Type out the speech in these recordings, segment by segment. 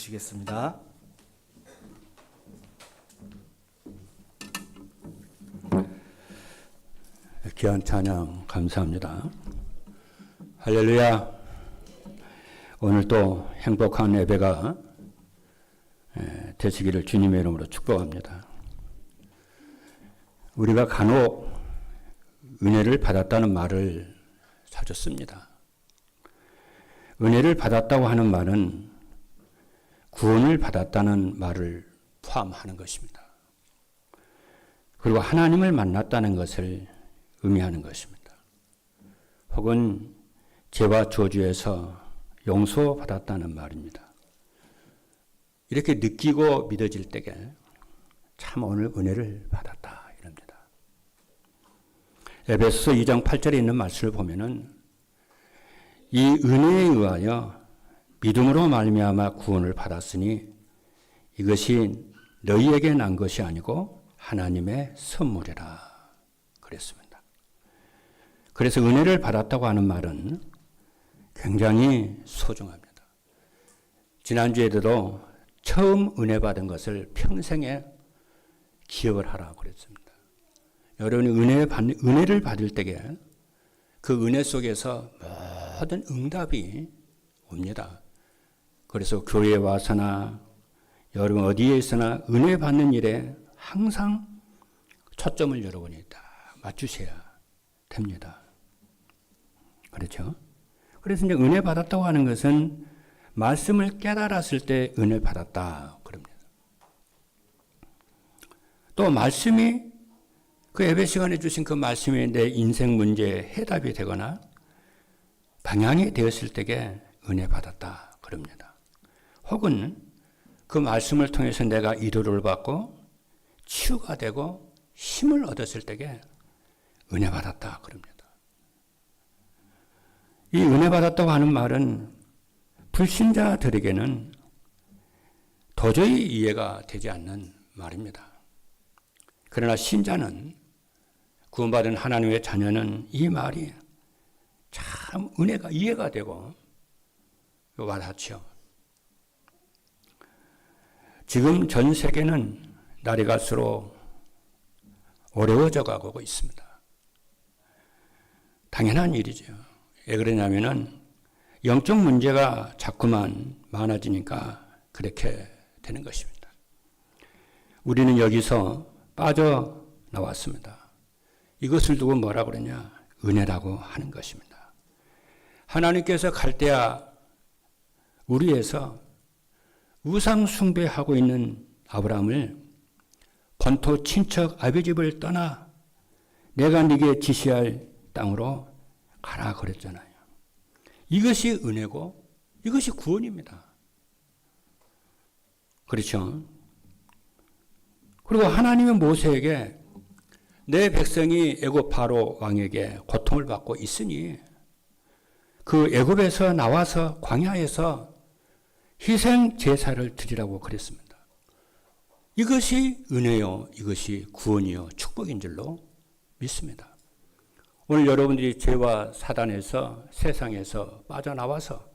주시겠습니다. 귀한 찬양 감사합니다. 할렐루야. 오늘 또 행복한 예배가 되시기를 주님의 이름으로 축복합니다. 우리가 간혹 은혜를 받았다는 말을 자주 씁니다. 은혜를 받았다고 하는 말은 구원을 받았다는 말을 포함하는 것입니다. 그리고 하나님을 만났다는 것을 의미하는 것입니다. 혹은 죄와 저주에서 용서받았다는 말입니다. 이렇게 느끼고 믿어질 때에 참 오늘 은혜를 받았다 이럽니다. 에베소서 2장 8절에 있는 말씀을 보면은 이 은혜에 의하여 믿음으로 말미암아 구원을 받았으니 이것이 너희에게 난 것이 아니고 하나님의 선물이라 그랬습니다. 그래서 은혜를 받았다고 하는 말은 굉장히 소중합니다. 지난주에도 처음 은혜 받은 것을 평생에 기억을 하라고 그랬습니다. 여러분이 은혜를 받을 때에 그 은혜 속에서 모든 응답이 옵니다. 그래서 교회에 와서나 여러분 어디에 있으나 은혜 받는 일에 항상 초점을 여러분이 다 맞추셔야 됩니다. 그렇죠? 그래서 이제 은혜 받았다고 하는 것은 말씀을 깨달았을 때 은혜 받았다 그럽니다. 또 말씀이 그 예배 시간에 주신 그 말씀이 내 인생 문제에 해답이 되거나 방향이 되었을 때에 은혜 받았다 그럽니다. 혹은 그 말씀을 통해서 내가 위로를 받고 치유가 되고 힘을 얻었을 때에 은혜 받았다 그럽니다. 이 은혜 받았다고 하는 말은 불신자들에게는 도저히 이해가 되지 않는 말입니다. 그러나 신자는 구원받은 하나님의 자녀는 이 말이 참 은혜가 이해가 되고 와닿죠. 지금 전 세계는 날이 갈수록 어려워져 가고 있습니다. 당연한 일이죠. 왜 그러냐면은 영적 문제가 자꾸만 많아지니까 그렇게 되는 것입니다. 우리는 여기서 빠져나왔습니다. 이것을 두고 뭐라 그러냐? 은혜라고 하는 것입니다. 하나님께서 갈대아 우리에서 우상 숭배하고 있는 아브라함을 본토 친척 아비 집을 떠나 내가 네게 지시할 땅으로 가라 그랬잖아요. 이것이 은혜고 이것이 구원입니다. 그렇죠? 그리고 하나님은 모세에게 내 백성이 애굽 바로 왕에게 고통을 받고 있으니 그 애굽에서 나와서 광야에서 희생 제사를 드리라고 그랬습니다. 이것이 은혜요, 이것이 구원이요, 축복인 줄로 믿습니다. 오늘 여러분들이 죄와 사단에서 세상에서 빠져나와서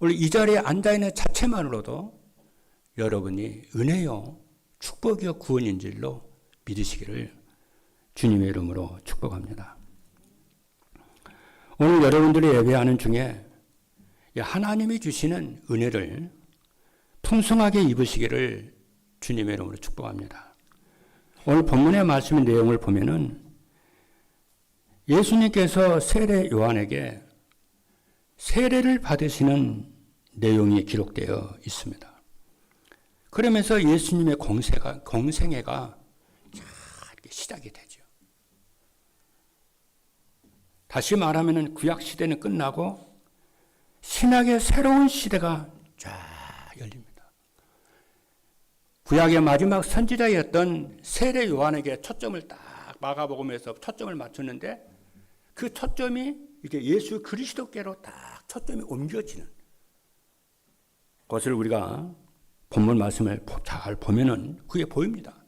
오늘 이 자리에 앉아있는 자체만으로도 여러분이 은혜요, 축복이요, 구원인 줄로 믿으시기를 주님의 이름으로 축복합니다. 오늘 여러분들이 예배하는 중에 하나님이 주시는 은혜를 풍성하게 입으시기를 주님의 이름으로 축복합니다. 오늘 본문의 말씀의 내용을 보면은 예수님께서 세례 요한에게 세례를 받으시는 내용이 기록되어 있습니다. 그러면서 예수님의 공생애가 이렇게 시작이 되죠. 다시 말하면 구약 시대는 끝나고 신약의 새로운 시대가 쫙 열립니다. 구약의 마지막 선지자였던 세례 요한에게 초점을 딱 마가복음에서 초점을 맞췄는데 그 초점이 이제 예수 그리스도께로 딱 초점이 옮겨지는 것을 우리가 본문 말씀을 잘 보면은 그게 보입니다.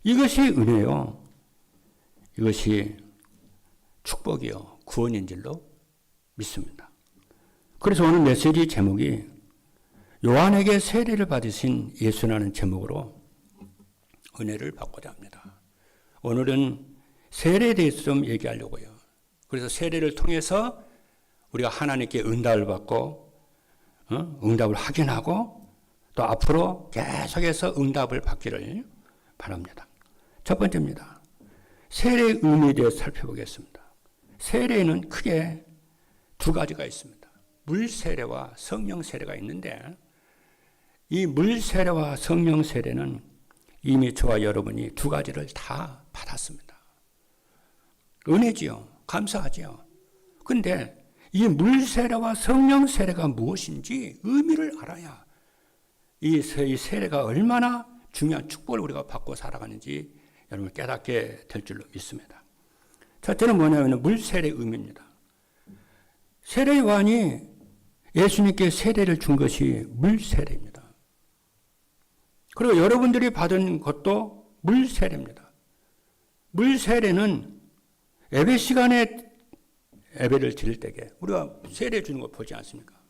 이것이 은혜요. 이것이 축복이요. 구원인 줄로 믿습니다. 그래서 오늘 메시지 제목이 요한에게 세례를 받으신 예수라는 제목으로 은혜를 받고자 합니다. 오늘은 세례에 대해서 좀 얘기하려고요. 그래서 세례를 통해서 우리가 하나님께 응답을 받고 응답을 확인하고 또 앞으로 계속해서 응답을 받기를 바랍니다. 첫 번째입니다. 세례의 의미에 대해서 살펴보겠습니다. 세례에는 크게 두 가지가 있습니다. 물 세례와 성령 세례가 있는데 이 물 세례와 성령 세례는 이미 저와 여러분이 두 가지를 다 받았습니다. 은혜지요. 감사하지요. 그런데 이 물 세례와 성령 세례가 무엇인지 의미를 알아야 이 세례가 얼마나 중요한 축복을 우리가 받고 살아가는지 여러분 깨닫게 될 줄로 믿습니다. 첫째는 뭐냐면 물 세례의 의미입니다. 세례 요한이 예수님께 세례를 준 것이 물 세례입니다. 그리고 여러분들이 받은 것도 물 세례입니다. 물 세례는 예배 시간에 예배를 드릴 때에 우리가 세례 주는 거 보지 않습니까?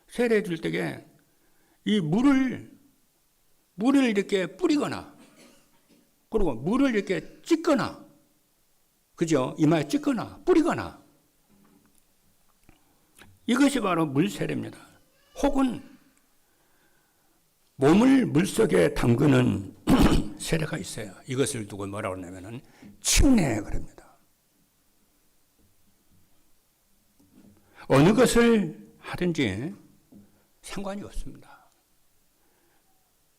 세례 줄 때에 이 물을 이렇게 뿌리거나 그리고 물을 이렇게 찍거나 그죠? 이마에 찍거나 뿌리거나 이것이 바로 물 세례입니다. 혹은 몸을 물속에 담그는 세례가 있어요. 이것을 두고 뭐라고 하냐면은 침례 그럽니다. 어느 것을 하든지 상관이 없습니다.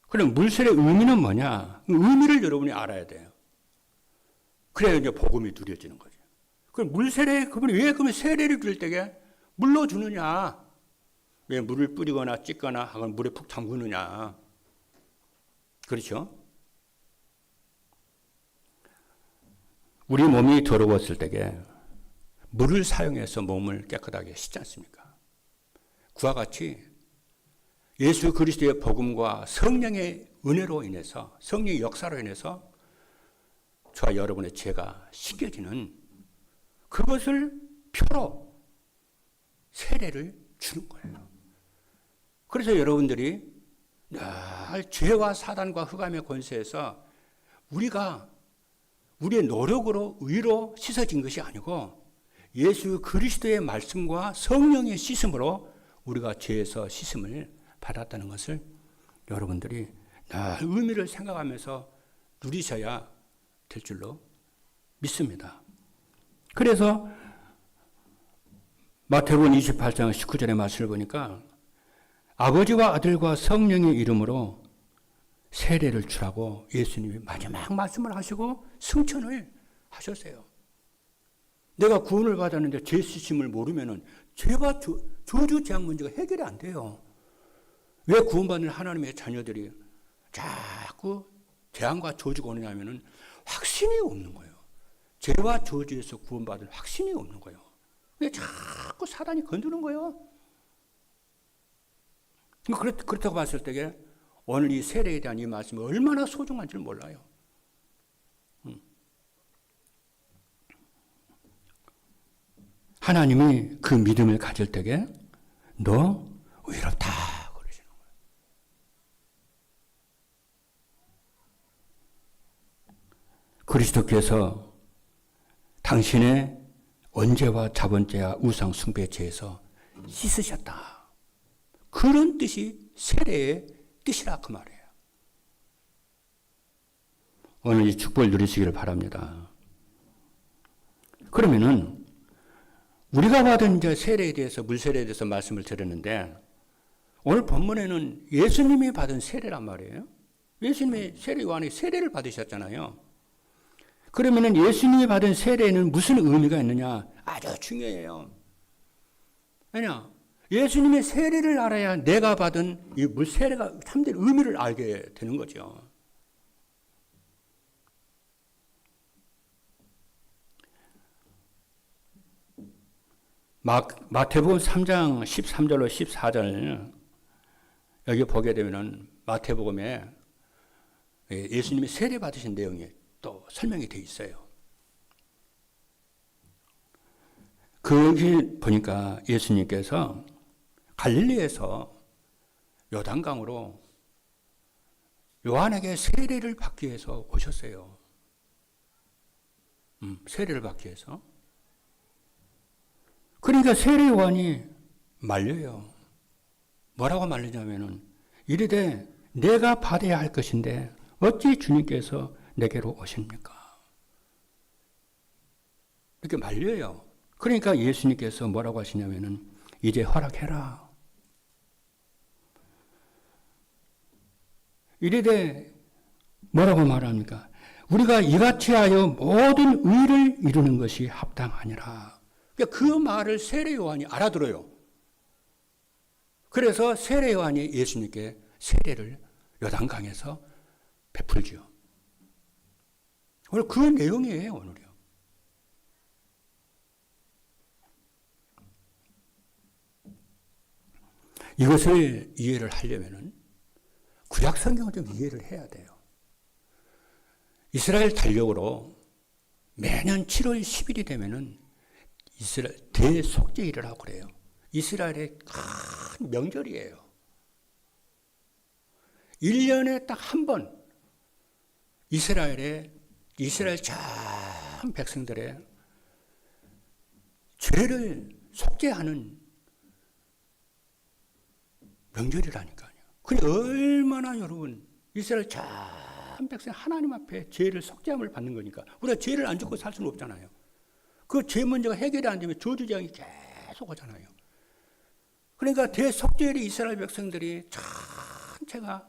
그럼 물세례의 의미는 뭐냐? 의미를 여러분이 알아야 돼요. 그래야 이제 복음이 누려지는 거죠. 그럼 물세례, 그분이 왜 그러면 세례를 줄 때에 물로 주느냐? 왜 물을 뿌리거나 찍거나 하거나 물에 푹 담그느냐? 그렇죠? 우리 몸이 더러웠을 때에 물을 사용해서 몸을 깨끗하게 씻지 않습니까? 그와 같이 예수 그리스도의 복음과 성령의 은혜로 인해서 성령의 역사로 인해서 저와 여러분의 죄가 씻겨지는 그것을 표로 세례를 주는 거예요. 그래서 여러분들이 늘 죄와 사단과 흑암의 권세에서 우리가 우리의 노력으로 의로 씻어진 것이 아니고 예수 그리스도의 말씀과 성령의 씻음으로 우리가 죄에서 씻음을 받았다는 것을 여러분들이 늘 의미를 생각하면서 누리셔야 될 줄로 믿습니다. 그래서 마태복음 28장 19절의 말씀을 보니까 아버지와 아들과 성령의 이름으로 세례를 주라고 예수님이 마지막 말씀을 하시고 승천을 하셨어요. 내가 구원을 받았는데 죄 씻음을 모르면은 죄와 저주 재앙 문제가 해결이 안 돼요. 왜 구원받는 하나님의 자녀들이 자꾸 재앙과 저주가 오느냐면은 확신이 없는 거예요. 죄와 저주에서 구원받을 확신이 없는 거예요. 왜 자꾸 사단이 건드는 거예요? 그렇다고 봤을 때에 오늘 이 세례에 대한 이 말씀이 얼마나 소중한지를 몰라요. 하나님이 그 믿음을 가질 때에 너 의롭다 그러시는 거예요. 그리스도께서 당신의 언제와 자본죄와 우상 숭배 죄에서 씻으셨다. 그런 뜻이 세례의 뜻이라 그 말이에요. 오늘 이 축복을 누리시기를 바랍니다. 그러면은 우리가 받은 이제 세례에 대해서 물세례에 대해서 말씀을 드렸는데 오늘 본문에는 예수님이 받은 세례란 말이에요. 예수님이 세례 요한이 세례를 받으셨잖아요. 그러면은 예수님이 받은 세례에는 무슨 의미가 있느냐? 아주 중요해요. 왜냐? 예수님의 세례를 알아야 내가 받은 이 물세례가 참된 의미를 알게 되는 거죠. 마태복음 3장 13절로 14절 여기 보게 되면은 마태복음에 예수님이 세례 받으신 내용이 또 설명이 되어 있어요. 거기 보니까 예수님께서 갈릴리에서 요단강으로 요한에게 세례를 받기 위해서 오셨어요. 세례를 받기 위해서. 그러니까 세례 요한이 말려요. 뭐라고 말리냐면은 이르되 내가 받아야 할 것인데 어찌 주님께서 내게로 오십니까? 이렇게 말려요. 그러니까 예수님께서 뭐라고 하시냐면은 이제 허락해라. 이르되 뭐라고 말합니까? 우리가 이같이 하여 모든 의를 이루는 것이 합당하니라. 그러니까 그 말을 세례 요한이 알아들어요. 그래서 세례 요한이 예수님께 세례를 요단강에서 베풀죠. 오늘 그 내용이에요, 오늘요. 이것을 이해를 하려면은 구약 성경을 좀 이해를 해야 돼요. 이스라엘 달력으로 매년 7월 10일이 되면은 이스라엘 대속죄일을 하고 그래요. 이스라엘의 큰 명절이에요. 1년에 딱 한 번 이스라엘 전 백성들의 죄를 속죄하는 명절이라니까요. 그게 얼마나 여러분 이스라엘 전 백성 하나님 앞에 죄를 속죄함을 받는 거니까 우리가 죄를 안 짓고 살 수는 없잖아요. 그 죄 문제가 해결이 안 되면 저주장이 계속 오잖아요. 그러니까 대속죄일이 이스라엘 백성들이 전체가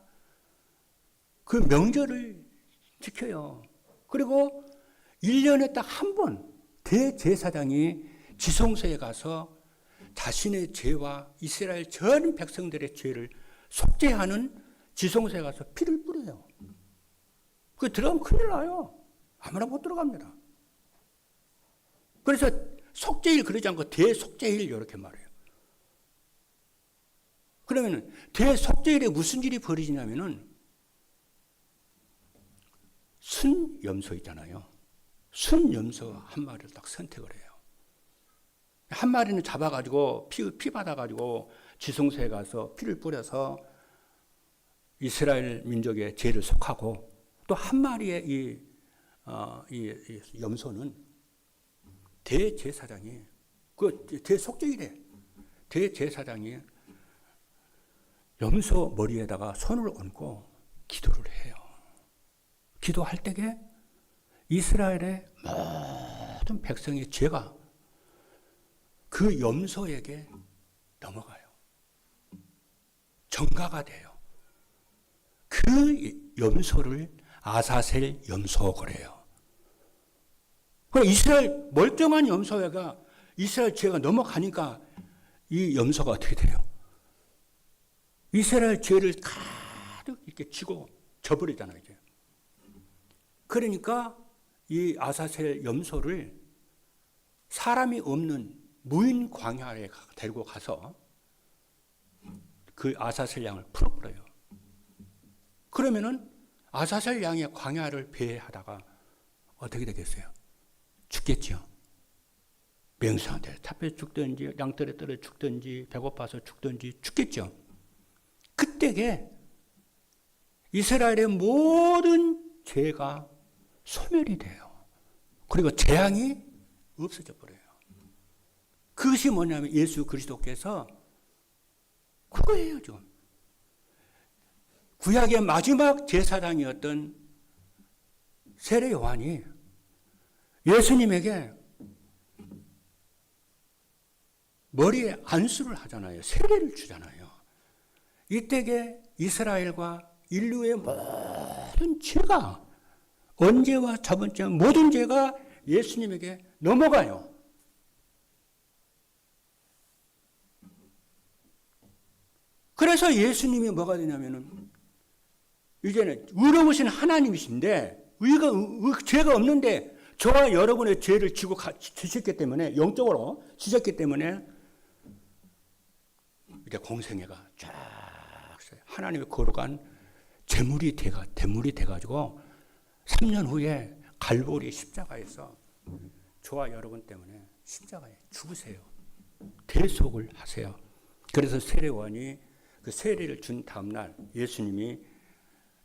그 명절을 지켜요. 그리고 1년에 딱 한 번 대제사장이 지성소에 가서 자신의 죄와 이스라엘 전 백성들의 죄를 속죄하는 지성소에 가서 피를 뿌려요. 그 들어가면 큰일 나요. 아무나 못 들어갑니다. 그래서 속죄일 그러지 않고 대속죄일 이렇게 말해요. 그러면 대속죄일에 무슨 일이 벌어지냐면은 순염소 있잖아요. 순염소 한 마리를 딱 선택을 해요. 한 마리는 잡아가지고 피 받아가지고 지성소에 가서 피를 뿌려서 이스라엘 민족의 죄를 속하고 또 한 마리의 이 염소는 대제사장이 그 대속죄일에 대제사장이 염소 머리에다가 손을 얹고 기도를 해요. 기도할 때에 이스라엘의 모든 백성의 죄가 그 염소에게 넘어가요. 정가가 돼요. 그 염소를 아사셀 염소 그래요. 그럼 이스라엘 멀쩡한 염소가 이스라엘 죄가 넘어가니까 이 염소가 어떻게 돼요? 이스라엘 죄를 가득 이렇게 지고 져버리잖아요. 이제. 그러니까 이 아사셀 염소를 사람이 없는 무인 광야에 데리고 가서 그 아사셀 양을 풀어버려요. 그러면은 아사셀 양의 광야를 배회하다가 어떻게 되겠어요? 죽겠죠. 맹수한테 잡혀 죽든지 양털에 떨어 죽든지 배고파서 죽든지 죽겠죠. 그때에 이스라엘의 모든 죄가 소멸이 돼요. 그리고 재앙이 없어져 버려요. 그것이 뭐냐면 예수 그리스도께서 그거예요. 좀. 구약의 마지막 제사장이었던 세례 요한이 예수님에게 머리에 안수를 하잖아요. 세례를 주잖아요. 이때에 이스라엘과 인류의 모든 죄가 언제와 저번 주 모든 죄가 예수님에게 넘어가요. 그래서 예수님이 뭐가 되냐면은 이제는 의로우신 하나님이신데 죄가 없는데 저와 여러분의 죄를 지고 지셨기 때문에 영적으로 지셨기 때문에 이렇게 공생애가 쫙 하나님의 거룩한 제물이 돼가지고 3년 후에 갈보리 십자가에서 저와 여러분 때문에 십자가에 죽으세요. 대속을 하세요. 그래서 세례요한이 그 세례를 준 다음날 예수님이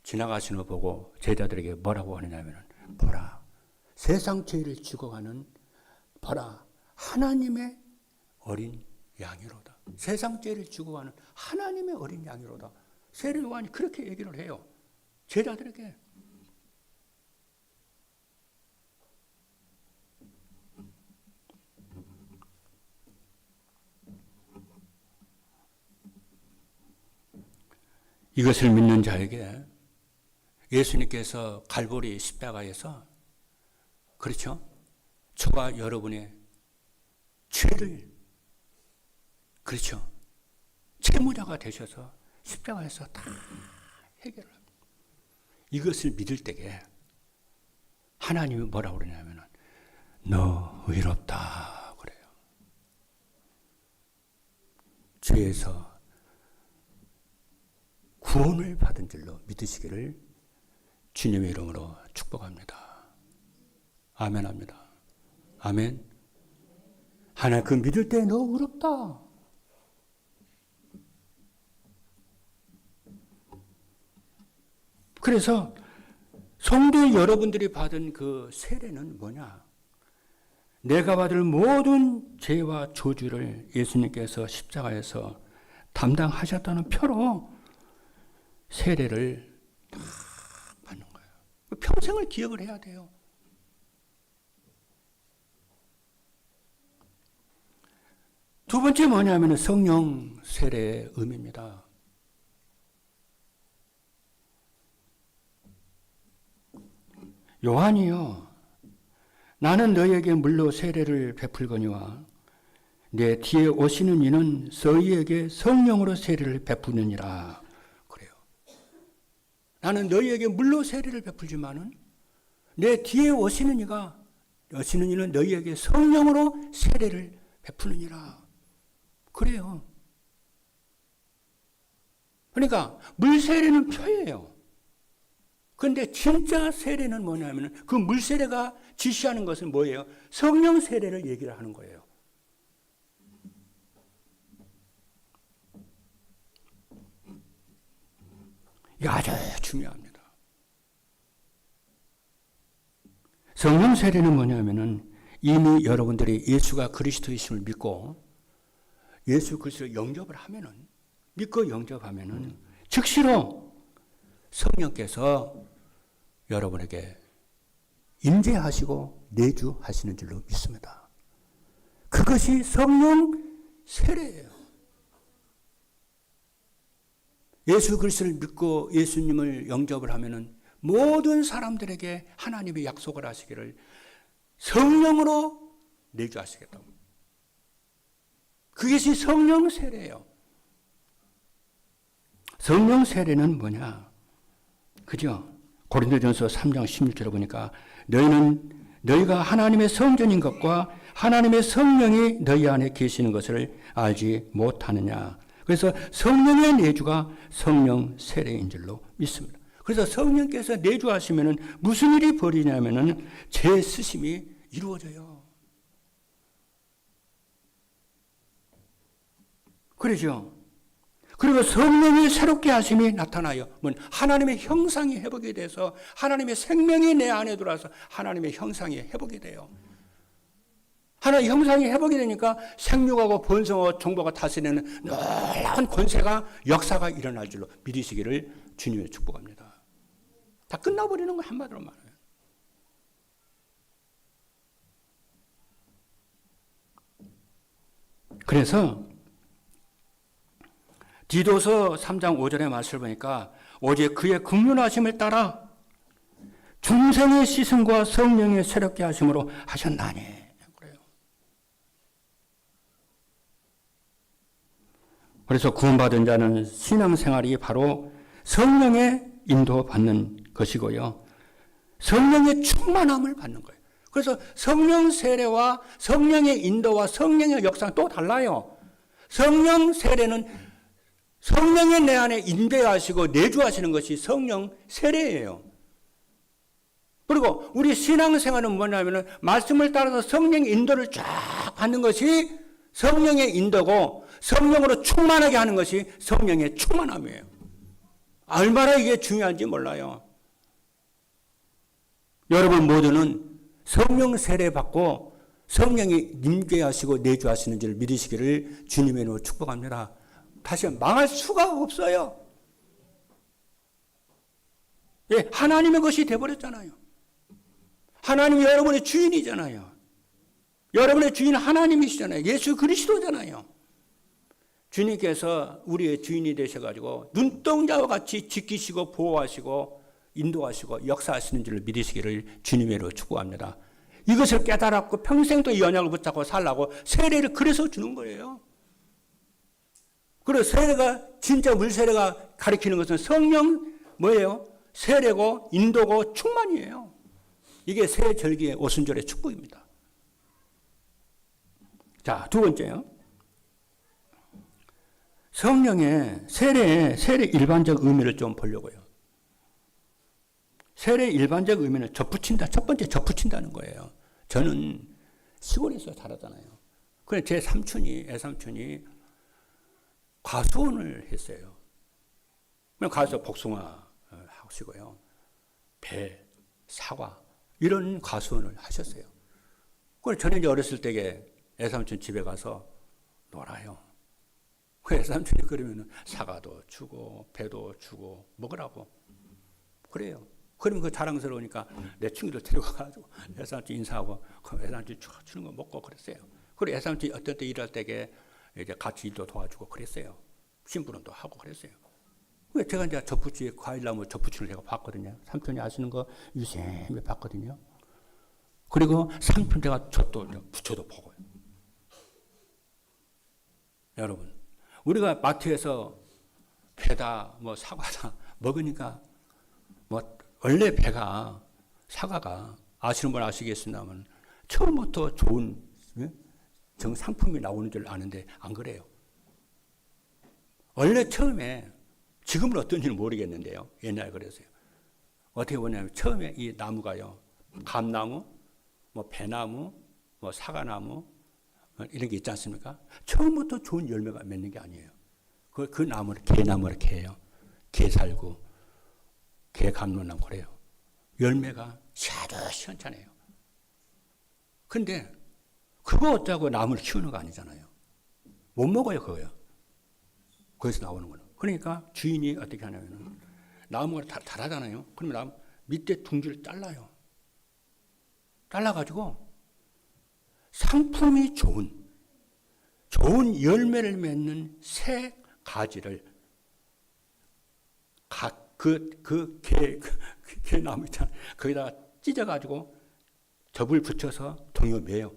지나가시는 거 보고 제자들에게 뭐라고 하느냐면, 보라, 세상 죄를 지고 가는, 보라, 하나님의 어린 양이로다. 세상 죄를 지고 가는 하나님의 어린 양이로다. 세례요한이 그렇게 얘기를 해요, 제자들에게. 이것을 믿는 자에게 예수님께서 갈보리 십자가에서, 그렇죠, 저와 여러분의 죄를, 그렇죠, 채무자가 되셔서 십자가에서 다 해결을 합니다. 이것을 믿을 때에 하나님이 뭐라고 그러냐면, 너 의롭다 그래요. 죄에서 구원을 받은 줄로 믿으시기를 주님의 이름으로 축복합니다. 아멘 합니다. 아멘. 하나님 그 믿을 때 너 의롭다. 그래서 성도 여러분들이 받은 그 세례는 뭐냐? 내가 받을 모든 죄와 저주를 예수님께서 십자가에서 담당하셨다는 표로 세례를 다 받는 거예요. 평생을 기억을 해야 돼요. 두 번째 뭐냐면 성령 세례의 의미입니다. 요한이요, 나는 너희에게 물로 세례를 베풀거니와 내 뒤에 오시는 이는 너희에게 성령으로 세례를 베푸느니라 그래요. 나는 너희에게 물로 세례를 베풀지만은 내 뒤에 오시는 이는 너희에게 성령으로 세례를 베푸느니라 그래요. 그러니까 물 세례는 표예요. 그런데 진짜 세례는 뭐냐면 그 물 세례가 지시하는 것은 뭐예요? 성령 세례를 얘기를 하는 거예요. 이게 아주 중요합니다. 성령 세례는 뭐냐면은 이미 여러분들이 예수가 그리스도이심을 믿고 예수 그리스도를 영접을 하면은, 믿고 영접하면은 즉시로 성령께서 여러분에게 임재하시고 내주하시는 줄로 믿습니다. 그것이 성령 세례예요. 예수 그리스도를 믿고 예수님을 영접을 하면은 모든 사람들에게 하나님이 약속을 하시기를 성령으로 내주하시겠다고. 그것이 성령 세례예요. 성령 세례는 뭐냐? 그죠? 고린도전서 3장 16절에 보니까 너희가 하나님의 성전인 것과 하나님의 성령이 너희 안에 계시는 것을 알지 못하느냐. 그래서 성령의 내주가 성령 세례인 줄로 믿습니다. 그래서 성령께서 내주하시면은 무슨 일이 벌이냐면은 죄 쓰심이 이루어져요. 그러죠? 그리고 성령이 새롭게 하심이 나타나요. 하나님의 형상이 회복이 돼서 하나님의 생명이 내 안에 들어와서 하나님의 형상이 회복이 돼요. 하나님의 형상이 회복이 되니까 생육하고 번성하고 정복하고 다스리는 놀라운 권세가, 역사가 일어날 줄로 믿으시기를 주님의 축복합니다. 다 끝나버리는 거 한마디로 말해요. 그래서 디도서 3장 5절의 말씀을 보니까 오직 그의 긍휼하심을 따라 중생의 씻음과 성령의 새롭게 하심으로 하셨나니 그래요. 그래서 구원받은 자는 신앙생활이 바로 성령의 인도받는 것이고요. 성령의 충만함을 받는 거예요. 그래서 성령 세례와 성령의 인도와 성령의 역사는 또 달라요. 성령 세례는 성령의 내 안에 임재하시고 내주하시는 것이 성령 세례예요. 그리고 우리 신앙생활은 뭐냐면 말씀을 따라서 성령의 인도를 쫙 받는 것이 성령의 인도고, 성령으로 충만하게 하는 것이 성령의 충만함이에요. 얼마나 이게 중요한지 몰라요. 여러분 모두는 성령 세례 받고 성령이 임재하시고 내주하시는 줄 믿으시기를 주님의 이름으로 축복합니다. 다시 망할 수가 없어요. 예, 하나님의 것이 되어버렸잖아요. 하나님이 여러분의 주인이잖아요. 여러분의 주인 하나님이시잖아요. 예수 그리스도잖아요. 주님께서 우리의 주인이 되셔가지고 눈동자와 같이 지키시고 보호하시고 인도하시고 역사하시는 줄을 믿으시기를 주님의 이름으로 축복합니다. 이것을 깨달았고 평생 또 이 언약을 붙잡고 살라고 세례를 그래서 주는 거예요. 그리고 세례가 진짜 물세례가 가리키는 것은 성령 뭐예요? 세례고 인도고 충만이에요. 이게 새 절기의 오순절의 축복입니다. 자, 두 번째요. 성령의 세례의 일반적 의미를 좀 보려고요. 세례의 일반적 의미는 접붙인다. 첫 번째 접붙인다는 거예요. 저는 시골에서 자라잖아요. 그래 제 애삼촌이 과수원을 했어요. 가서 복숭아 하시고요. 배, 사과 이런 과수원을 하셨어요. 그래서 저는 이제 어렸을 때에 애삼촌 집에 가서 놀아요. 그 애삼촌이 그러면 사과도 주고 배도 주고 먹으라고 그래요. 그러면 그 자랑스러우니까 내 친구들 데려가가지고 애삼촌 인사하고 그 애삼촌 주는 거 먹고 그랬어요. 그리고 애삼촌이 어떤 때 일할 때에 이제 같이 일도 도와주고 그랬어요. 심부름도 하고 그랬어요. 왜 제가 이제 접붙이 과일나무 접붙이를 제가 봤거든요. 삼촌이 하시는 거 유심히 봤거든요. 그리고 삼촌 제가 저도 부쳐도 보고요. 여러분, 우리가 마트에서 배다 뭐 사과다 먹으니까 뭐 원래 배가 사과가 아시는 분 아시겠습니다만 처음부터 좋은 정상품이 나오는 줄 아는데 안 그래요. 원래 처음에 지금은 어떤지는 모르겠는데요. 옛날에 그랬어요. 어떻게 보냐면 처음에 이 나무가요. 감나무, 뭐 배나무, 뭐 사과나무 이런 게 있지 않습니까? 처음부터 좋은 열매가 맺는 게 아니에요. 그 나무를 개나무 이렇게 해요. 개살구, 개감로나무 그래요. 열매가 시원찮아요. 근데 그거 어쩌고 나무를 키우는 거 아니잖아요. 못 먹어요, 그거요. 거기서 나오는 거는. 그러니까 주인이 어떻게 하냐면은 나무가 자라잖아요. 그러면 나무 밑에 둥지를 잘라요. 잘라가지고 상품이 좋은 열매를 맺는 새 가지를 개나무 있잖아요. 거기다가 찢어가지고 접을 붙여서 동요 매요.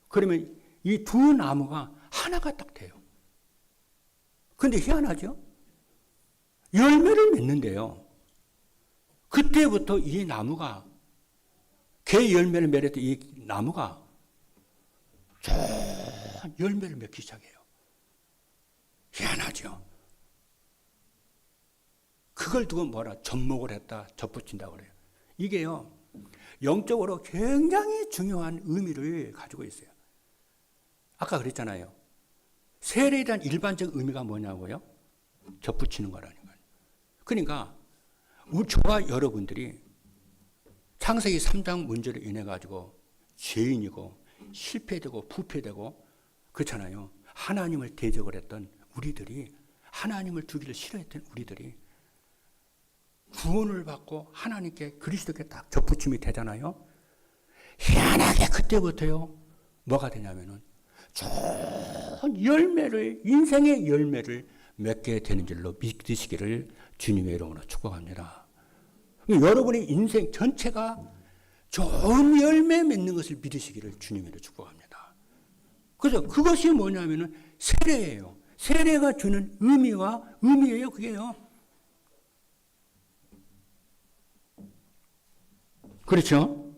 그러면 이 두 나무가 하나가 딱 돼요. 근데 희한하죠? 열매를 맺는데요. 그때부터 이 나무가, 개 열매를 맺었던 이 나무가 열매를 맺기 시작해요. 희한하죠? 그걸 두고 뭐라 접목을 했다, 접붙인다고 그래요. 이게요, 영적으로 굉장히 중요한 의미를 가지고 있어요. 아까 그랬잖아요. 세례에 대한 일반적 의미가 뭐냐고요? 접붙이는 거라는 거예요. 그러니까 저와 여러분들이 창세기 3장 문제로 인해 가지고 죄인이고 실패되고 부패되고 그렇잖아요. 하나님을 대적을 했던 우리들이, 하나님을 두기를 싫어했던 우리들이 구원을 받고 하나님께 그리스도께 딱 접붙임이 되잖아요. 희한하게 그때부터요 뭐가 되냐면은 좋은 열매를, 인생의 열매를 맺게 되는 줄로 믿으시기를 주님의 이름으로 축복합니다. 여러분의 인생 전체가 좋은 열매 맺는 것을 믿으시기를 주님으로 축복합니다. 그래서 그것이 뭐냐면은 세례예요. 세례가 주는 의미예요, 그게요. 그렇죠?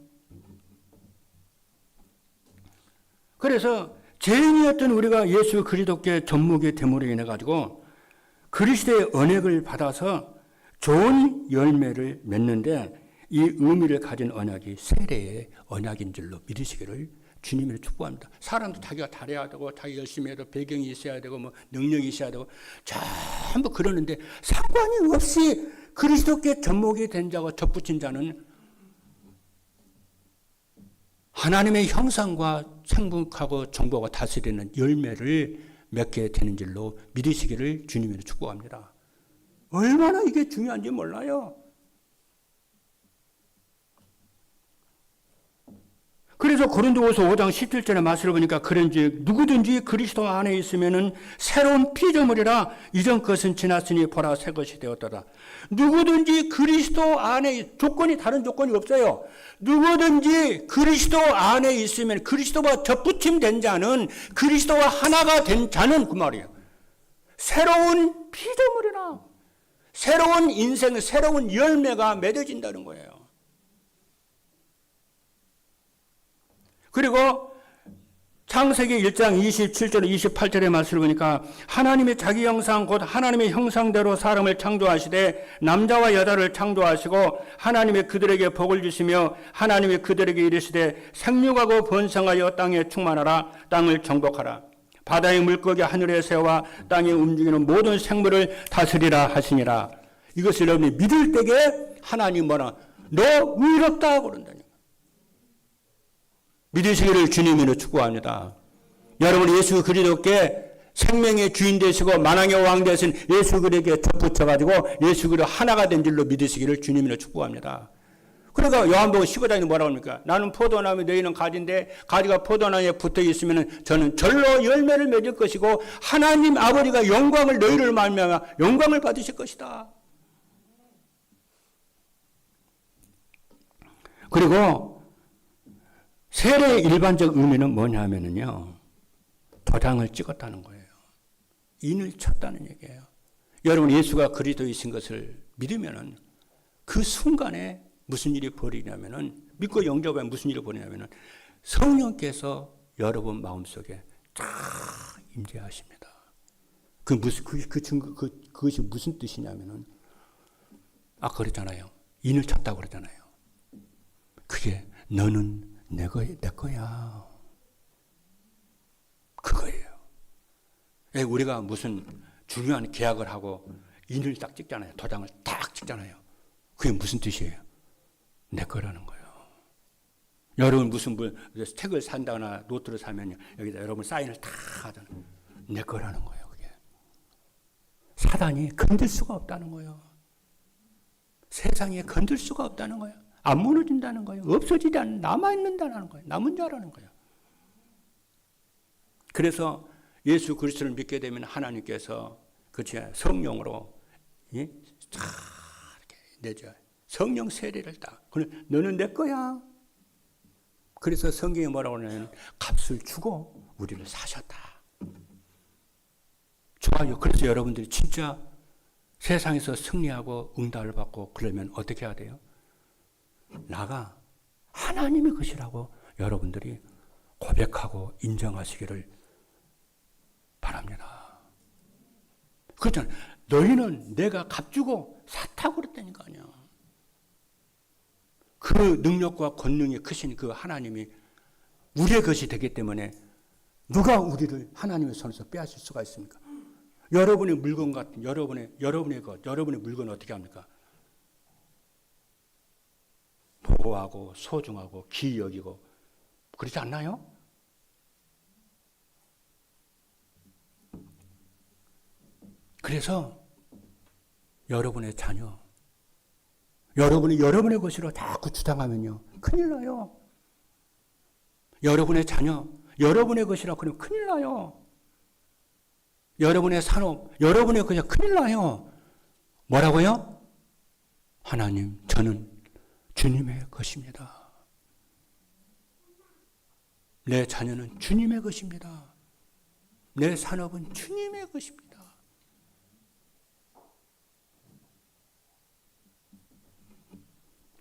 그래서 죄인이었던 우리가 예수 그리스도께 접목의 됨으로 인해 가지고 그리스도의 언약을 받아서 좋은 열매를 맺는데 이 의미를 가진 언약이 세례의 언약인 줄로 믿으시기를 주님을 축복합니다. 사람도 자기가 잘해야 되고 자기 열심히 해도 배경이 있어야 되고 뭐 능력이 있어야 되고 전부 그러는데 상관이 없이 그리스도께 접목이 된 자고 접붙인 자는 하나님의 형상과 생육하고 정복하고 다스리는 열매를 맺게 되는 줄로 믿으시기를 주님으로 축복합니다. 얼마나 이게 중요한지 몰라요. 그래서 고린도후서 5장 17절의 말씀을 보니까 그런즉 누구든지 그리스도 안에 있으면은 새로운 피조물이라 이전 것은 지났으니 보라 새 것이 되었더라. 누구든지 그리스도 안에 조건이 다른 조건이 없어요. 누구든지 그리스도 안에 있으면 그리스도와 접붙임된 자는 그리스도와 하나가 된 자는 그 말이에요. 새로운 피조물이라. 새로운 인생, 새로운 열매가 맺어진다는 거예요. 그리고 창세기 1장 27절 28절의 말씀을 보니까 하나님의 자기 형상 곧 하나님의 형상대로 사람을 창조하시되 남자와 여자를 창조하시고 하나님의 그들에게 복을 주시며 하나님의 그들에게 이르시되 생육하고 번성하여 땅에 충만하라 땅을 정복하라 바다의 물고기 하늘의 새와 땅에 움직이는 모든 생물을 다스리라 하시니라. 이것을 여러분이 믿을 때에 하나님 뭐라 너 의롭다 그런다니. 믿으시기를 주님으로 축복합니다. 여러분 예수 그리스도께 생명의 주인 되시고 만왕의 왕 되신 예수 그리스도께 접붙여가지고 예수 그리스도 하나가 된 줄로 믿으시기를 주님으로 축복합니다. 그러니까 요한복음 15장에 뭐라고 합니까? 나는 포도나무 너희는 가지인데 가지가 포도나무에 붙어 있으면 저는 절로 열매를 맺을 것이고 하나님 아버지가 영광을 너희를 말미암아 영광을 받으실 것이다. 그리고 세례의 일반적 의미는 뭐냐면요. 도장을 찍었다는 거예요. 인을 쳤다는 얘기예요. 여러분 예수가 그리스도이신 것을 믿으면은 그 순간에 무슨 일이 벌이냐면은 믿고 영접하면 무슨 일이 벌이냐면은 성령께서 여러분 마음속에 쫙 임재하십니다. 그것이 무슨 뜻이냐면은 아까 그랬잖아요. 인을 쳤다고 그러잖아요. 그게 너는 내 거야. 그거예요. 우리가 무슨 중요한 계약을 하고 인을 딱 찍잖아요. 도장을 딱 찍잖아요. 그게 무슨 뜻이에요? 내 거라는 거예요. 여러분 무슨 책을 산다거나 노트를 사면 여기다 여러분 사인을 다 하잖아요. 내 거라는 거예요. 그게. 사단이 건들 수가 없다는 거예요. 세상에 건들 수가 없다는 거예요. 안 무너진다는 거예요. 없어지지 않는, 남아있는다는 거예요. 남은 자라는 거예요. 그래서 예수 그리스도를 믿게 되면 하나님께서 그치 성령으로 이렇게 내줘 성령 세례를 딱. 너는 내 거야. 그래서 성경에 뭐라고 하냐면 값을 주고 우리를 사셨다. 좋아요. 그래서 여러분들이 진짜 세상에서 승리하고 응답을 받고 그러면 어떻게 해야 돼요? 나가 하나님의 것이라고 여러분들이 고백하고 인정하시기를 바랍니다. 그렇잖아요. 너희는 내가 값주고 샀다고 그랬다니까 아니야. 그 능력과 권능이 크신 그 하나님이 우리의 것이 되기 때문에 누가 우리를 하나님의 손에서 빼앗을 수가 있습니까? 여러분의 물건 같은 여러분의 것, 여러분의 물건을 어떻게 합니까? 보호하고 소중하고 귀히 여기고 그렇지 않나요? 그래서 여러분의 자녀, 여러분의 것으로 자꾸 주장하면요 큰일 나요. 여러분의 자녀, 여러분의 것이라고 하면 큰일 나요. 여러분의 산업, 여러분의 것이 큰일 나요. 뭐라고요? 하나님, 저는 주님의 것입니다. 내 자녀는 주님의 것입니다. 내 산업은 주님의 것입니다.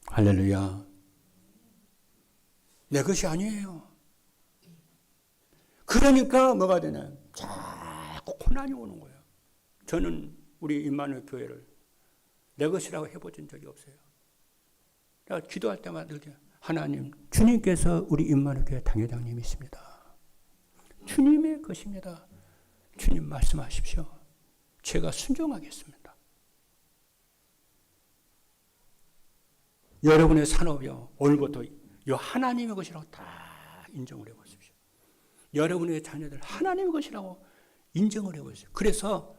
할렐루야. 내 것이 아니에요. 그러니까 뭐가 되냐? 자꾸 고난이 오는 거예요. 저는 우리 임마누엘 교회를 내 것이라고 해보진 적이 없어요. 내가 기도할 때마다 이렇게 하나님, 주님께서 우리 임마누엘 교회 당회장님이십니다. 주님의 것입니다. 주님 말씀하십시오. 제가 순종하겠습니다. 여러분의 산업이요, 오늘부터 이 하나님의 것이라고 다 인정을 해보십시오. 여러분의 자녀들 하나님의 것이라고 인정을 해보십시오. 그래서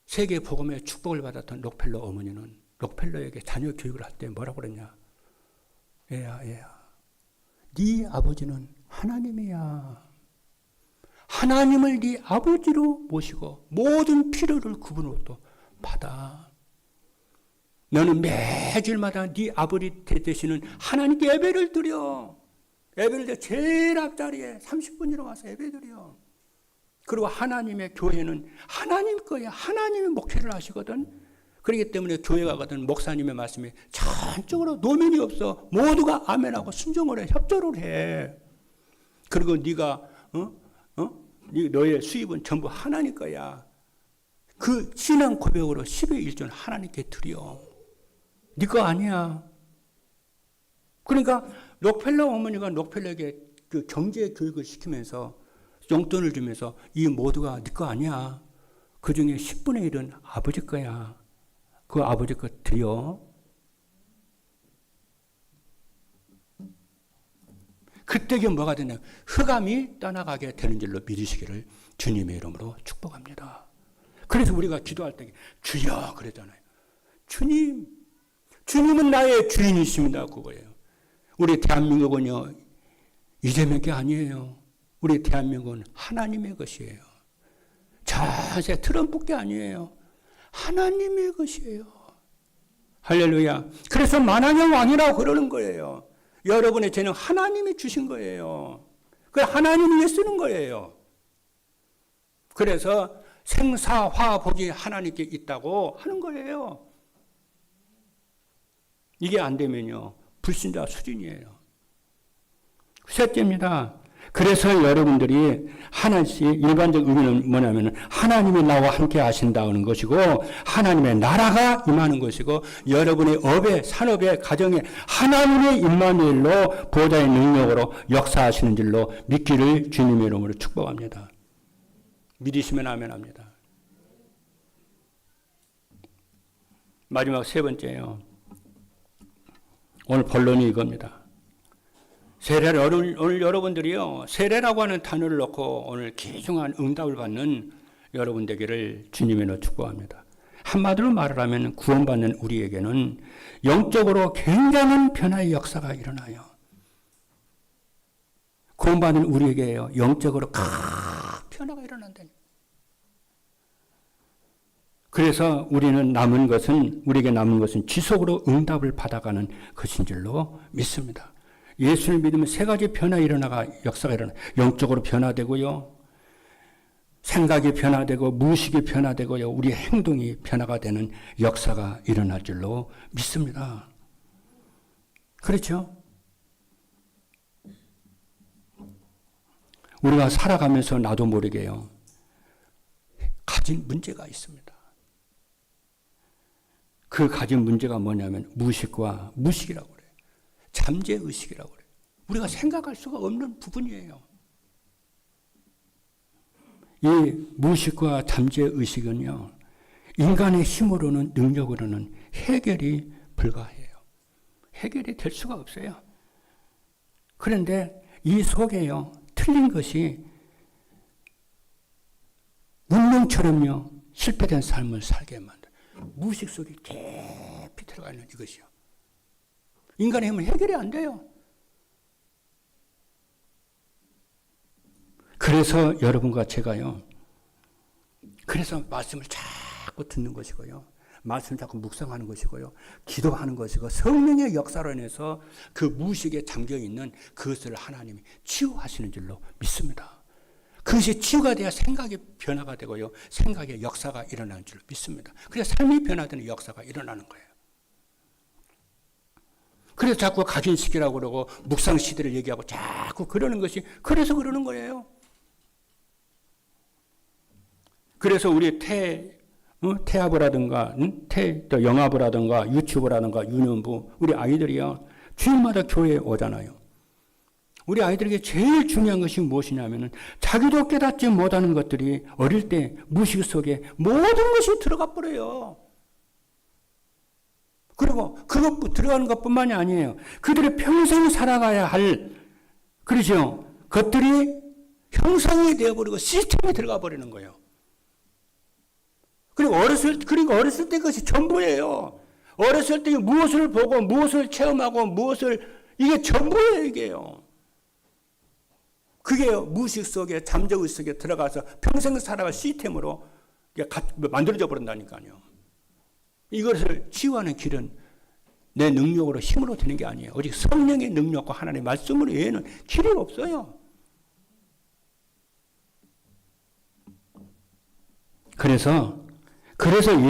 세계 복음의 축복을 받았던 록펠러 어머니는 록펠러에게 자녀 교육을 할 때 뭐라고 그랬냐? 얘야, 네 아버지는 하나님이야. 하나님을 네 아버지로 모시고 모든 필요를 그분으로 또 받아. 너는 매주일마다 네 아버지 되시는 하나님께 예배를 드려. 예배를 드려. 제일 앞자리에 30분 일어나서 예배 드려. 그리고 하나님의 교회는 하나님 거야. 하나님의 목회를 하시거든. 그렇기 때문에 교회 가거든 목사님의 말씀에 전적으로 노면이 없어. 모두가 아멘하고 순종을 해. 협조를 해. 그리고 네가 너의 수입은 전부 하나님 거야. 그 신앙 고백으로 10의 1조는 하나님께 드려. 네 거 아니야. 그러니까 록펠러 어머니가 록펠러에게 그 경제 교육을 시키면서 용돈을 주면서 이 모두가 네 거 아니야. 그 중에 10분의 1은 아버지 거야. 그 아버지 거 드려. 그때 그 뭐가 되냐? 흑암이 떠나가게 되는 줄로 믿으시기를 주님의 이름으로 축복합니다. 그래서 우리가 기도할 때 주여 그러잖아요. 주님은 나의 주인이십니다. 그거예요. 우리 대한민국은요, 이재명 게 아니에요. 우리 대한민국은 하나님의 것이에요. 자세 트럼프 게 아니에요. 하나님의 것이에요. 할렐루야. 그래서 만왕의 왕이라고 그러는 거예요. 여러분의 죄는 하나님이 주신 거예요. 그 하나님이 위해 쓰는 거예요. 그래서 생사화복이 하나님께 있다고 하는 거예요. 이게 안 되면요, 불신자 수준이에요. 셋째입니다. 그래서 여러분들이 하나씩 일반적 의미는 뭐냐면 하나님이 나와 함께 하신다는 것이고 하나님의 나라가 임하는 것이고 여러분의 업에 산업에 가정에 하나님의 임마누엘로 보좌의 능력으로 역사하시는 줄로 믿기를 주님의 이름으로 축복합니다. 믿으시면 아멘합니다. 마지막 세 번째요. 오늘 본론이 이겁니다. 세례를 오늘 여러분들이요, 세례라고 하는 단어를 넣고 오늘 귀중한 응답을 받는 여러분 되기를 주님으로 축복합니다. 한마디로 말을 하면 구원받는 우리에게는 영적으로 굉장한 변화의 역사가 일어나요. 구원받는 우리에게요, 영적으로 큰 변화가 일어난다니. 그래서 우리에게 남은 것은 지속으로 응답을 받아가는 것인 줄로 믿습니다. 예수를 믿으면 세 가지 변화 역사가 일어나. 영적으로 변화되고요, 생각이 변화되고, 무의식이 변화되고요, 우리의 행동이 변화가 되는 역사가 일어날 줄로 믿습니다. 그렇죠? 우리가 살아가면서 나도 모르게요, 가진 문제가 있습니다. 그 가진 문제가 뭐냐면 무식이라고 그래요. 잠재의식이라고 그래요. 우리가 생각할 수가 없는 부분이에요. 이 무식과 잠재의식은요, 인간의 힘으로는, 능력으로는 해결이 불가해요. 해결이 될 수가 없어요. 그런데 이 속에요, 틀린 것이 운명처럼요, 실패된 삶을 살게 만들어요. 무의식 속에 깊이 들어가 있는 이것이요. 인간의 힘은 해결이 안 돼요. 그래서 여러분과 제가요, 그래서 말씀을 자꾸 듣는 것이고요, 말씀을 자꾸 묵상하는 것이고요, 기도하는 것이고, 성령의 역사로 인해서 그 무의식에 잠겨있는 그것을 하나님이 치유하시는 줄로 믿습니다. 그것이 치유가 돼야 생각이 변화가 되고요, 생각의 역사가 일어나는 줄 믿습니다. 그래서 삶이 변화되는 역사가 일어나는 거예요. 그래서 자꾸 각인시키라고 그러고 묵상시대를 얘기하고 자꾸 그러는 것이, 그래서 그러는 거예요. 그래서 우리 태아부라든가 또 영아부라든가 유치부라든가 유년부, 우리 아이들이요, 주일마다 교회에 오잖아요. 우리 아이들에게 제일 중요한 것이 무엇이냐면은 자기도 깨닫지 못하는 것들이 어릴 때 무의식 속에 모든 것이 들어가 버려요. 그리고 그것 들어가는 것뿐만이 아니에요. 그들이 평생 살아가야 할, 그러죠. 것들이 형상이 되어버리고 시스템이 들어가 버리는 거예요. 그리고 어렸을 때 그것이 전부예요. 어렸을 때 무엇을 보고 무엇을 체험하고 이게 전부예요, 이게요. 그게 무의식 속에, 잠재의식 속에 들어가서 평생 살아갈 시스템으로 만들어져 버린다니까요. 이것을 치유하는 길은 내 능력으로 힘으로 되는 게 아니에요. 오직 성령의 능력과 하나님의 말씀으로 외에는 길이 없어요. 그래서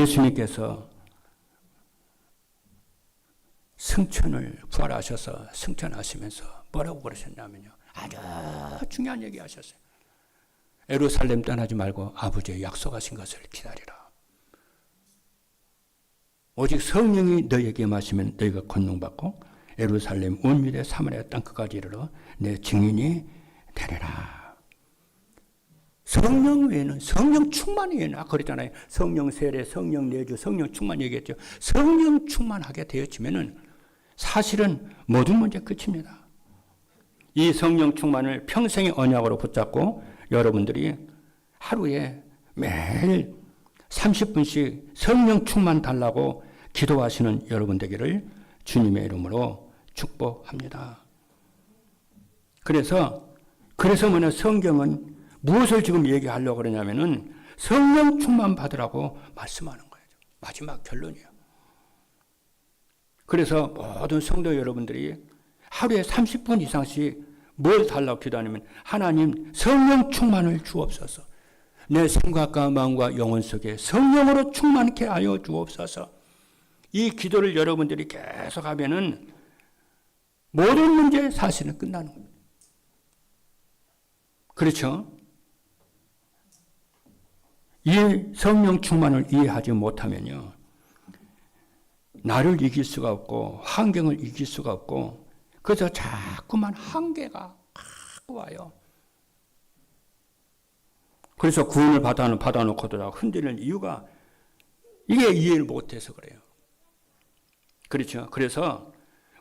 예수님께서 승천을 부활하셔서 승천하시면서 뭐라고 그러셨냐면요. 아주 중요한 얘기 하셨어요. 예루살렘 떠나지 말고 아버지의 약속하신 것을 기다리라. 오직 성령이 너희에게 마시면 너희가 권능받고 예루살렘 온 유대 사마리아 땅끝까지 이르러 내 증인이 되리라. 성령 외에는, 성령 충만 외에는, 그랬잖아요. 성령 세례, 성령 내주, 성령 충만 얘기했죠. 성령 충만하게 되어지면은 사실은 모든 문제 끝입니다. 이 성령 충만을 평생의 언약으로 붙잡고 여러분들이 하루에 매일 30분씩 성령 충만 달라고 기도하시는 여러분 되기를 주님의 이름으로 축복합니다. 그래서 뭐냐, 성경은 무엇을 지금 얘기하려고 그러냐면은 성령 충만 받으라고 말씀하는 거예요. 마지막 결론이에요. 그래서 모든 성도 여러분들이 하루에 30분 이상씩 뭘 달라고 기도하냐면, 하나님 성령 충만을 주옵소서. 내 생각과 마음과 영혼 속에 성령으로 충만케 하여 주옵소서. 이 기도를 여러분들이 계속 하면은 모든 문제 사실은 끝나는 겁니다. 그렇죠? 이 성령 충만을 이해하지 못하면요, 나를 이길 수가 없고 환경을 이길 수가 없고, 그래서 자꾸만 한계가 와요. 그래서 구원을 받아놓고도 흔들리는 이유가 이게 이해를 못해서 그래요. 그렇죠. 그래서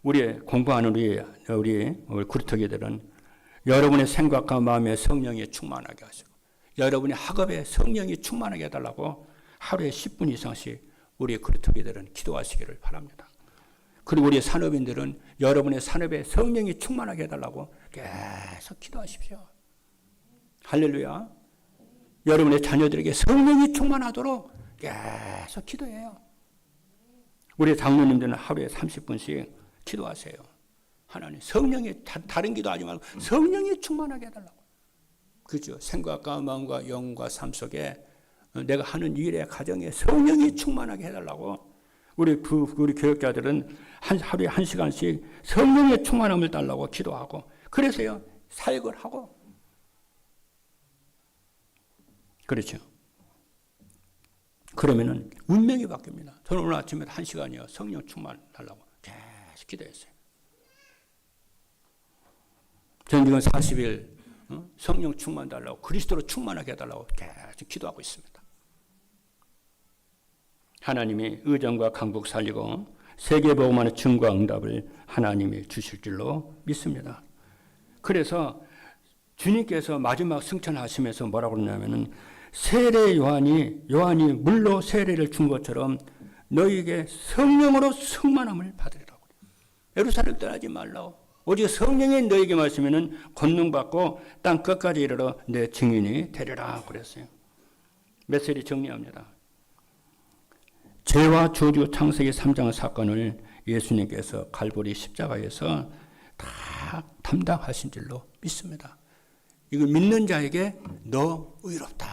우리 공부하는 우리 구루터기들은 여러분의 생각과 마음에 성령이 충만하게 하시고, 여러분의 학업에 성령이 충만하게 해달라고 하루에 10분 이상씩 우리 구루터기들은 기도하시기를 바랍니다. 그리고 우리 산업인들은 여러분의 산업에 성령이 충만하게 해달라고 계속 기도하십시오. 할렐루야. 여러분의 자녀들에게 성령이 충만하도록 계속 기도해요. 우리 장로님들은 하루에 30분씩 기도하세요. 하나님, 성령이 다른 기도하지 말고 성령이 충만하게 해달라고. 그죠? 생각과 마음과 영과 삶 속에 내가 하는 일에, 가정에 성령이 충만하게 해달라고 우리 교육자들은 하루에 1시간씩 성령의 충만함을 달라고 기도하고, 그래서요 사역을 하고. 그렇죠. 그러면은 운명이 바뀝니다. 저는 오늘 아침에 1시간이요 성령 충만 달라고 계속 기도했어요. 저는 지금 40일 성령 충만 달라고, 그리스도로 충만하게 해달라고 계속 기도하고 있습니다. 하나님이 의정과 강국 살리고 세계복음화의 증거와 응답을 하나님이 주실 줄로 믿습니다. 그래서 주님께서 마지막 승천하시면서 뭐라고 그러냐면은, 세례 요한이 물로 세례를 준 것처럼 너희에게 성령으로 충만함을 받으리라고. 예루살렘 떠나지 말라고. 오직 성령이 너희에게 마시면은 권능 받고 땅 끝까지 이르러 내 증인이 되리라 그랬어요. 메시지 정리합니다. 죄와 저주 창세기 3장 사건을 예수님께서 갈보리 십자가에서 다 담당하신 줄로 믿습니다. 이걸 믿는 자에게 너 의롭다.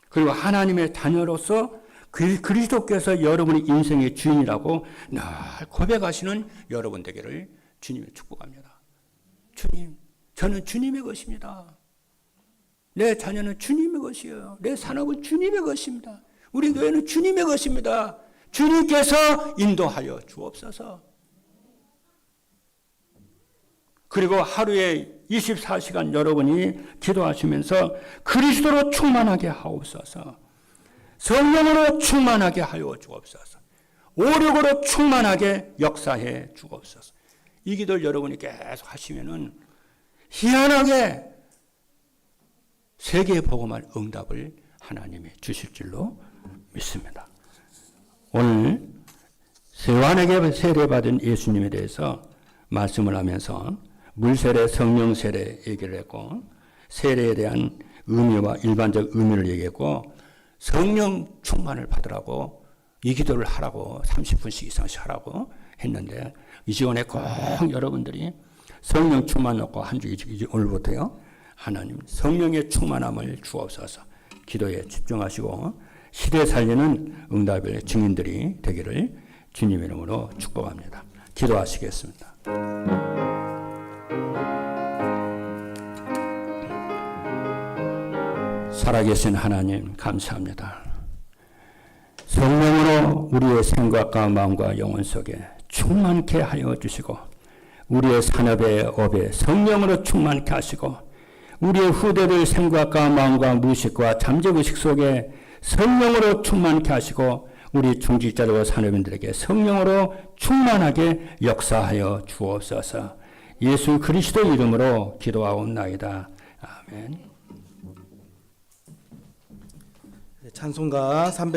그리고 하나님의 자녀로서 그리스도께서 여러분의 인생의 주인이라고 늘 고백하시는 여러분 되기를 주님이 축복합니다. 주님, 저는 주님의 것입니다. 내 자녀는 주님의 것이에요. 내 산업은 주님의 것입니다. 우리 교회는 주님의 것입니다. 주님께서 인도하여 주옵소서. 그리고 하루에 24시간 여러분이 기도하시면서 그리스도로 충만하게 하옵소서. 성령으로 충만하게 하여 주옵소서. 오력으로 충만하게 역사해 주옵소서. 이 기도를 여러분이 계속 하시면은 희한하게 세계에 복음할 응답을 하나님이 주실 줄로 믿습니다. 오늘 세환에게 세례받은 예수님에 대해서 말씀을 하면서 물세례, 성령세례 얘기를 했고 세례에 대한 의미와 일반적 의미를 얘기했고 성령 충만을 받으라고 이 기도를 하라고 30분씩 이상씩 하라고 했는데 이 시간에 꼭 여러분들이 성령 충만 얻고 한 주 오늘부터요 하나님 성령의 충만함을 주옵소서. 기도에 집중하시고 시대 살리는 응답의 증인들이 되기를 주님의 이름으로 축복합니다. 기도하시겠습니다. 살아계신 하나님 감사합니다. 성령으로 우리의 생각과 마음과 영혼 속에 충만케 하여 주시고 우리의 산업에 업에 성령으로 충만케 하시고 우리의 후대들 생각과 마음과 무의식과 잠재의식 속에 성령으로 충만케 하시고 우리 중직자들과 산업인들에게 성령으로 충만하게 역사하여 주옵소서. 예수 그리스도 이름으로 기도하옵나이다. 아멘. 찬송가 300